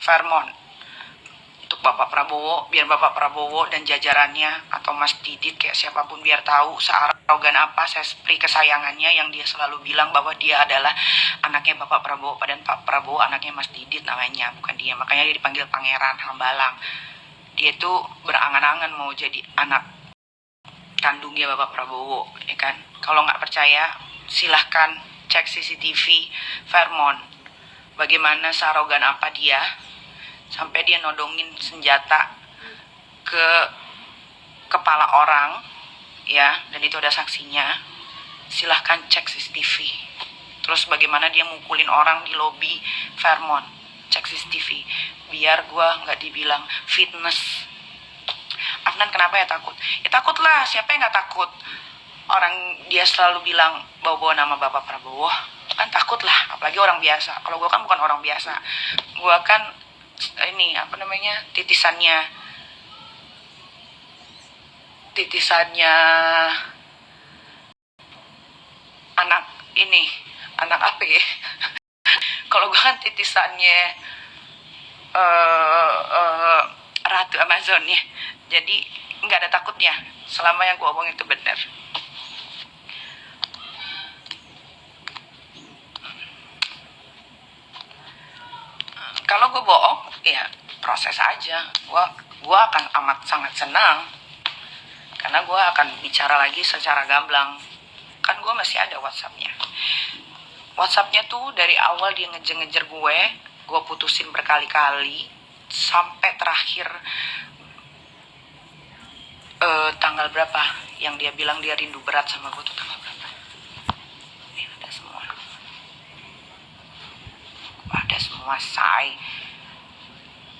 Vermont untuk Bapak Prabowo, biar Bapak Prabowo dan jajarannya atau Mas Didit kayak siapapun biar tahu searogan apa Sespri kesayangannya yang dia selalu bilang bahwa dia adalah anaknya Bapak Prabowo, padahal Pak Prabowo anaknya Mas Didit namanya, bukan dia. Makanya dia dipanggil Pangeran Hambalang. Dia tuh berangan-angan mau jadi anak kandungnya Bapak Prabowo, ya kan? Kalau nggak percaya, silahkan cek CCTV Vermont. Bagaimana searogan apa dia sampai dia nodongin senjata ke kepala orang, ya, dan itu ada saksinya. Silahkan cek CCTV. Terus bagaimana dia mukulin orang di lobi Vermont, cek CCTV. Biar gue nggak dibilang fitness. Afnan kenapa ya takut? Ya takutlah, siapa yang nggak takut? Orang dia selalu bilang bawa-bawa nama Bapak Prabowo, kan takut lah, apalagi orang biasa. Kalau gue kan bukan orang biasa, gue kan ini apa namanya, titisannya anak ini, anak apa ya? Kalau gue kan titisannya Ratu Amazon ya, jadi nggak ada takutnya selama yang gue omongin itu benar. Kalau gue bohong, ya proses aja. Gue akan amat sangat senang karena gue akan bicara lagi secara gamblang. Kan gue masih ada WhatsApp-nya. WhatsApp-nya tuh dari awal dia ngejar-ngejar gue putusin berkali-kali sampai terakhir tanggal berapa yang dia bilang dia rindu berat sama gue tuh tanggal berapa? Ini ada semua say.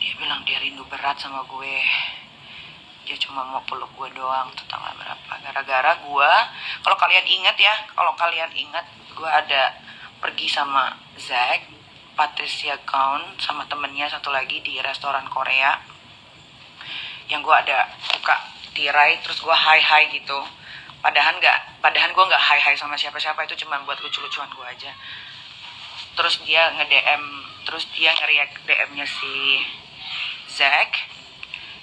Dia bilang dia rindu berat sama gue. Dia cuma mau peluk gue doang tuh tanggal berapa. Gara-gara gue, kalau kalian ingat ya, gue ada pergi sama Zack, Patricia Kaun, sama temennya satu lagi di restoran Korea. Yang gue ada buka tirai, terus gue hi gitu. Padahal gue nggak hi sama siapa-siapa, itu cuma buat lucu-lucuan gue aja. Terus dia nge-react DM-nya si Zack,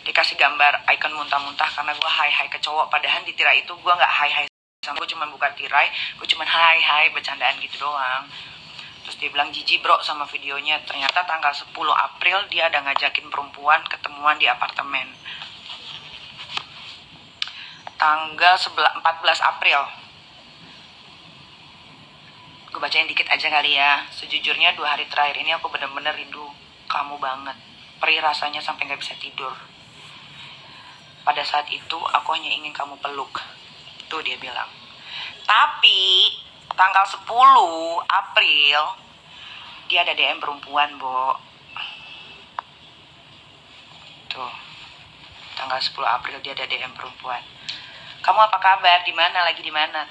dikasih gambar icon muntah-muntah karena gue hi ke cowok. Padahal di tirai itu gue nggak hi sama, gue cuma buka tirai, gue cuma hi bercandaan gitu doang. Terus dia bilang jijik bro sama videonya. Ternyata tanggal 10 April dia ada ngajakin perempuan ketemuan di apartemen. Tanggal 14 April, gue bacain dikit aja kali ya. Sejujurnya 2 hari terakhir ini aku bener-bener rindu kamu banget. Perih rasanya sampai gak bisa tidur. Pada saat itu aku hanya ingin kamu peluk. Tuh dia bilang. Tapi tanggal 10 April dia ada DM perempuan, Bo. Tuh. Tanggal 10 April dia ada DM perempuan. Kamu apa kabar? Lagi di mana?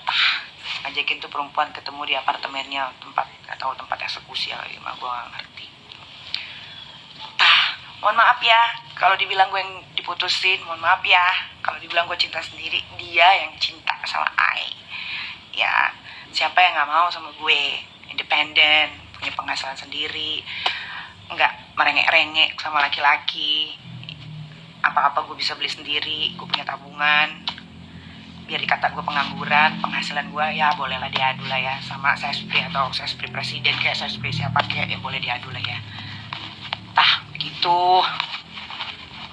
Ngajakin tuh perempuan ketemu di apartemennya, tempat eksekusi ya, gue gak ngerti. Mohon maaf ya kalau dibilang gue yang diputusin, mohon maaf ya kalau dibilang gue cinta sendiri. Dia yang cinta sama I. Ya, siapa yang gak mau sama gue? Independen, punya penghasilan sendiri, nggak merengek-rengek sama laki-laki. Apa-apa gue bisa beli sendiri, gue punya tabungan. Biar dikata gue pengangguran, penghasilan gue ya bolehlah diadu lah ya sama Sespri atau Sespri presiden kayak Sespri siapa kayak, ya boleh diadu lah ya. Begitu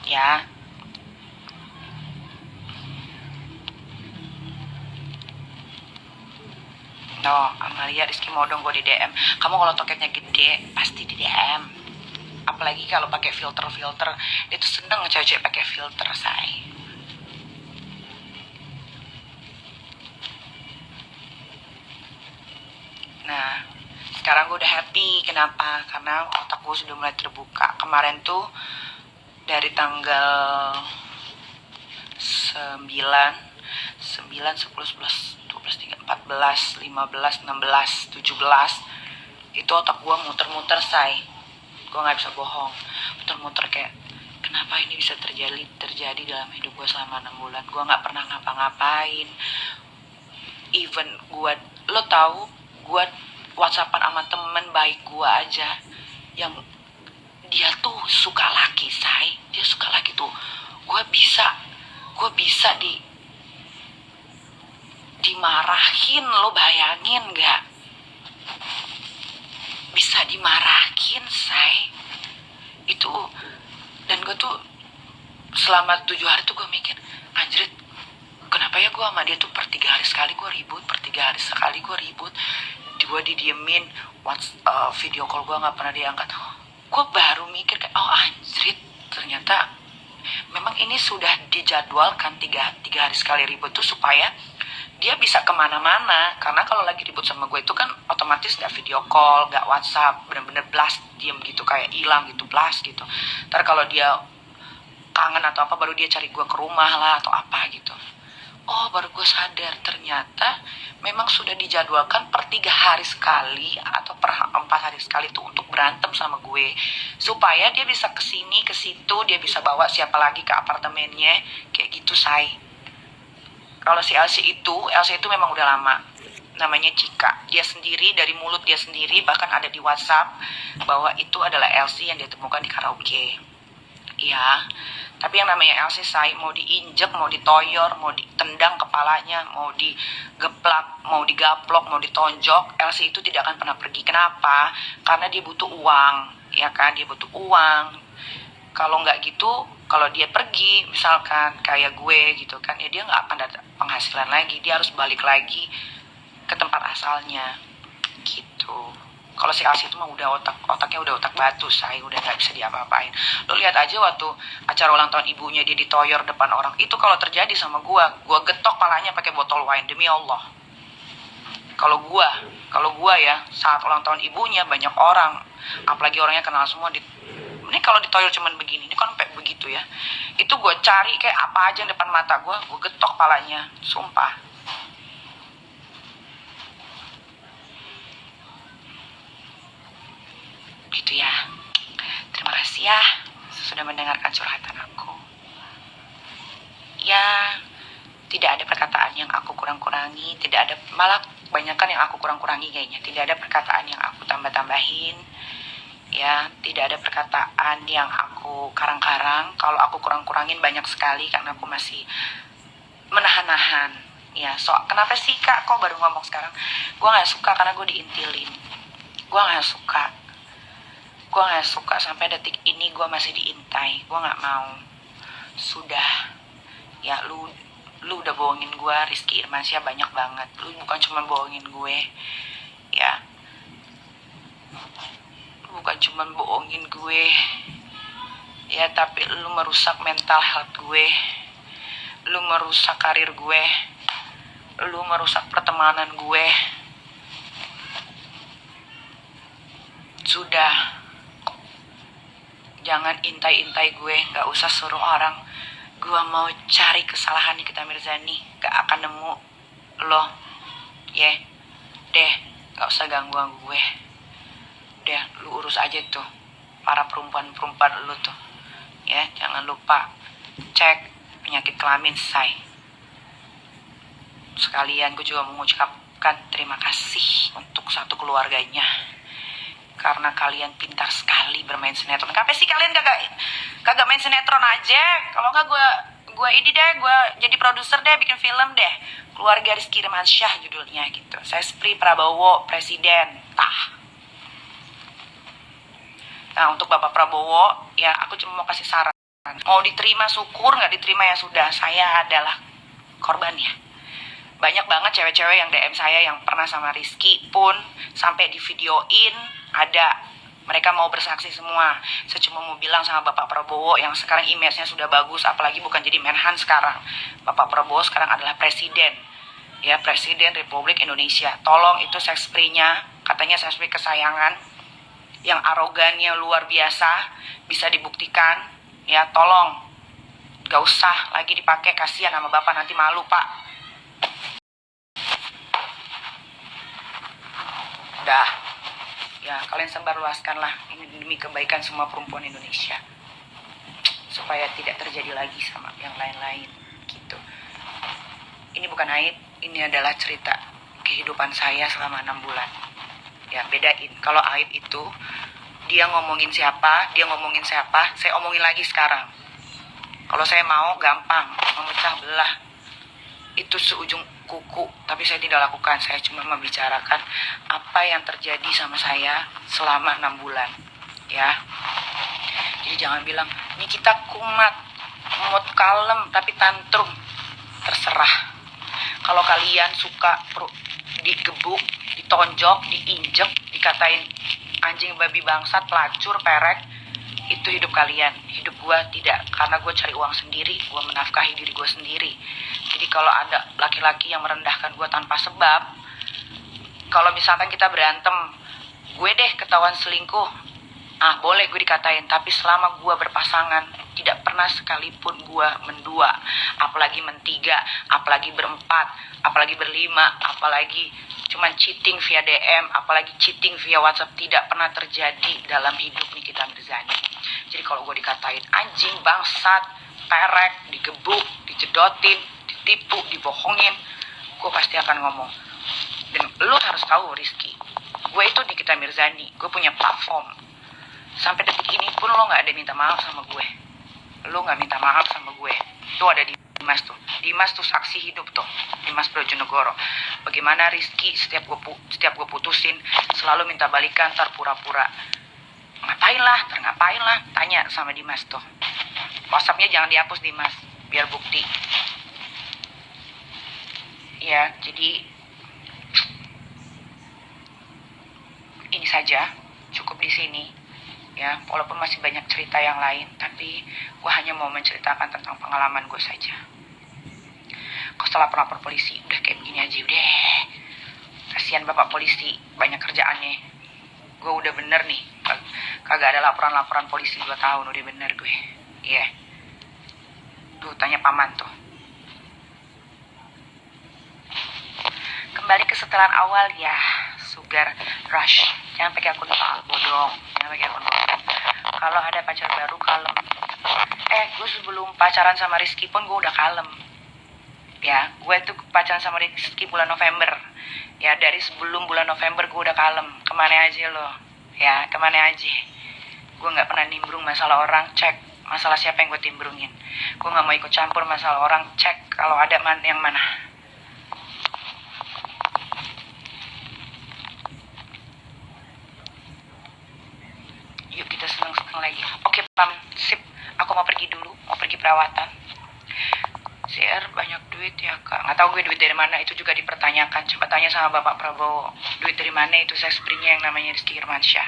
ya. Amalia Rizky Modong gue di DM. Kamu kalau toketnya gede pasti di DM. Apalagi kalau pakai filter, dia tuh seneng cewek-cewek pakai filter, say. Nah, sekarang gue udah happy. Kenapa? Karena otak gue sudah mulai terbuka. Kemarin tuh dari tanggal 9, 10, 11, 12, 13, 14, 15, 16, 17. Itu otak gue muter-muter, say. Gue gak bisa bohong. Muter-muter kayak, kenapa ini bisa terjadi dalam hidup gue selama 6 bulan. Gue gak pernah ngapa-ngapain. Even gue, lo tahu, gue WhatsAppan sama temen baik gue aja yang dia tuh suka laki, say. Dia suka laki tuh. Gue bisa dimarahin, lo bayangin gak? Bisa dimarahin, say. Itu, dan gue tuh selama 7 hari tuh gue mikir, anjrit, kenapa ya gue sama dia tuh per 3 hari sekali gue ribut, gue didiemin, video call gue gak pernah diangkat. Gue baru mikir kayak, oh anjrit, ternyata memang ini sudah dijadwalkan 3 hari sekali ribut tuh supaya dia bisa kemana-mana. Karena kalau lagi ribut sama gue itu kan otomatis gak video call, gak WhatsApp, bener-bener blast, diem gitu, kayak hilang gitu, blast gitu. Ntar kalau dia kangen atau apa baru dia cari gue ke rumah lah atau apa gitu. Oh, baru gue sadar ternyata memang sudah dijadwalkan per 3 hari sekali atau per 4 hari sekali tuh untuk berantem sama gue, supaya dia bisa kesini ke situ, dia bisa bawa siapa lagi ke apartemennya, kayak gitu, say. Kalau si Elsie itu memang udah lama, namanya Cika. Dia sendiri, dari mulut dia sendiri, bahkan ada di WhatsApp bahwa itu adalah Elsie yang dia temukan di karaoke. Iya, tapi yang namanya Elsie, say, mau diinjek, mau ditoyor, mau ditendang kepalanya, mau digeplak, mau digaplok, mau ditonjok, Elsie itu tidak akan pernah pergi. Kenapa? Karena dia butuh uang, ya kan? Dia butuh uang. Kalau nggak gitu, kalau dia pergi, misalkan kayak gue gitu kan, ya dia nggak akan ada penghasilan lagi. Dia harus balik lagi ke tempat asalnya, gitu. Kalau si Elsie itu mah udah otaknya udah otak batu, say, udah nggak bisa diapa-apain. Lo lihat aja waktu acara ulang tahun ibunya dia ditoyor depan orang. Itu kalau terjadi sama gue getok palanya pakai botol wine, demi Allah. Kalau gue ya, saat ulang tahun ibunya banyak orang, apalagi orangnya kenal semua, ini kalau ditoyor cuman begini, ini kan sampai begitu ya. Itu gue cari kayak apa aja yang depan mata gue getok palanya, sumpah. Gitu ya. Terima kasih ya sudah mendengarkan curhatan aku. Ya, tidak ada perkataan yang aku kurang-kurangi, tidak ada, malah kebanyakan yang aku kurang-kurangi kayaknya. Tidak ada perkataan yang aku tambah-tambahin. Ya, tidak ada perkataan yang aku karang-karang. Kalau aku kurang-kurangin banyak sekali karena aku masih menahan-nahan. Ya, kenapa sih Kak kok baru ngomong sekarang? Gue gak suka karena gue diintilin. Gue gak suka sampai detik ini gue masih diintai. Gue gak mau. Sudah. Ya, lu udah bohongin gue, Rizky Irmansyah, banyak banget. Lu bukan cuma bohongin gue. Ya, bukan cuma bohongin gue ya, tapi lu merusak mental health gue, lu merusak karir gue, lu merusak pertemanan gue. Sudah, jangan intai-intai gue, gak usah suruh orang. Gue mau cari kesalahan Nikita Mirzani, gak akan nemu lo. Deh, gak usah ganggu gue. Udah, lu urus aja tuh para perempuan-perempuan lu tuh. Ya, jangan lupa cek penyakit kelamin, say. Sekalian gue juga mengucapkan terima kasih untuk satu keluarganya. Karena kalian pintar sekali bermain sinetron. Kenapa sih kalian kagak main sinetron aja? Kalau enggak gue ini deh, gue jadi produser deh, bikin film deh. Keluarga Rizky Irmansyah judulnya gitu. Sespri Prabowo Presiden. Nah, untuk Bapak Prabowo, ya aku cuma mau kasih saran. Mau diterima syukur, nggak diterima ya sudah. Saya adalah korbannya. Banyak banget cewek-cewek yang DM saya yang pernah sama Rizky pun sampai di videoin ada. Mereka mau bersaksi semua. Saya cuma mau bilang sama Bapak Prabowo yang sekarang image-nya sudah bagus, apalagi bukan jadi Menhan sekarang. Bapak Prabowo sekarang adalah presiden. Ya, Presiden Republik Indonesia. Tolong itu sespri-nya, katanya sespri kesayangan, yang arogannya luar biasa, bisa dibuktikan. Ya, tolong. Gak usah lagi dipakai, kasihan sama Bapak, nanti malu, Pak. Udah. Ya, kalian sebarluaskanlah ini demi kebaikan semua perempuan Indonesia. Supaya tidak terjadi lagi sama yang lain-lain, gitu. Ini bukan aib, ini adalah cerita kehidupan saya selama 6 bulan. Ya, bedain. Kalau aib itu Dia ngomongin siapa, saya omongin lagi sekarang. Kalau saya mau, gampang, memecah belah itu seujung kuku, tapi saya tidak lakukan. Saya cuma membicarakan apa yang terjadi sama saya selama 6 bulan, ya. Jadi jangan bilang, ini kita kumat, mood kalem, tapi tantrum. Terserah. Kalau kalian suka digebuk, ditonjok, diinjek, dikatain anjing, babi, bangsat, pelacur, perek, itu hidup kalian. Hidup gue tidak, karena gue cari uang sendiri, gue menafkahi diri gue sendiri. Jadi kalau ada laki-laki yang merendahkan gue tanpa sebab, kalau misalkan kita berantem, gue deh ketahuan selingkuh, boleh gue dikatain. Tapi selama gue berpasangan, tidak pernah sekalipun gue mendua, apalagi mentiga, apalagi berempat, apalagi berlima, apalagi cuman cheating via DM, apalagi cheating via WhatsApp. Tidak pernah terjadi dalam hidup Nikita Mirzani. Jadi kalau gue dikatain anjing, bangsat, perek, digebuk, dijedotin, ditipu, dibohongin, gue pasti akan ngomong. Dan lo harus tahu, Rizky, gue itu Nikita Mirzani, gue punya platform. Sampai detik ini pun lo gak ada minta maaf sama gue. Lo gak minta maaf sama gue. Itu ada Dimas tuh. Dimas tuh saksi hidup tuh, Dimas Brojonegoro. Bagaimana Rizky setiap gue putusin selalu minta balikan, ntar pura-pura ngapain lah, tanya sama Dimas tuh. WhatsAppnya jangan dihapus Dimas, biar bukti. Ya, jadi ini saja, cukup di sini. Ya, walaupun masih banyak cerita yang lain, tapi gue hanya mau menceritakan tentang pengalaman gue saja. Kok setelah pelapor polisi, udah kayak begini aja, udah. Kasihan bapak polisi, banyak kerjaannya. Gue udah bener nih, kagak ada laporan-laporan polisi 2 tahun, udah bener gue. Iya. Tuh, tanya paman tuh. Kembali ke setelan awal ya, Sugar Rush. Jangan pakai akun bodong, jangan pakai akun bodong. Kalau ada pacar baru, kalem. Gue sebelum pacaran sama Rizky pun gue udah kalem. Ya, gue tuh pacaran sama Rizky bulan November. Ya, dari sebelum bulan November gue udah kalem. Kemana aja lo? Ya, kemana aja. Gue gak pernah nimbrung masalah orang, cek masalah siapa yang gue timbrungin. Gue gak mau ikut campur masalah orang, cek kalau ada yang mana. Yuk kita seneng-seneng lagi. Oke, Pam, sip. Aku mau pergi dulu, mau pergi perawatan. CR banyak duit ya kak. Nggak tahu gue duit dari mana, itu juga dipertanyakan. Coba tanya sama Bapak Prabowo, duit dari mana itu sesprinya yang namanya Rizky Irmansyah.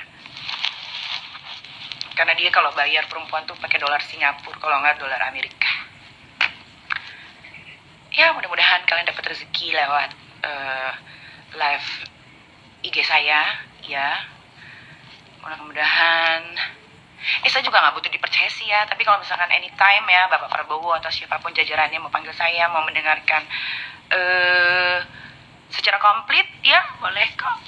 Karena dia kalau bayar perempuan tuh pakai dolar Singapura, kalau nggak dolar Amerika. Ya, mudah-mudahan kalian dapat rezeki lewat live IG saya, ya. Mudah-mudahan. Saya juga nggak butuh dipercaya sih ya, tapi kalau misalkan anytime ya Bapak Prabowo atau siapapun jajarannya mau panggil saya, mau mendengarkan secara komplit, ya boleh kok.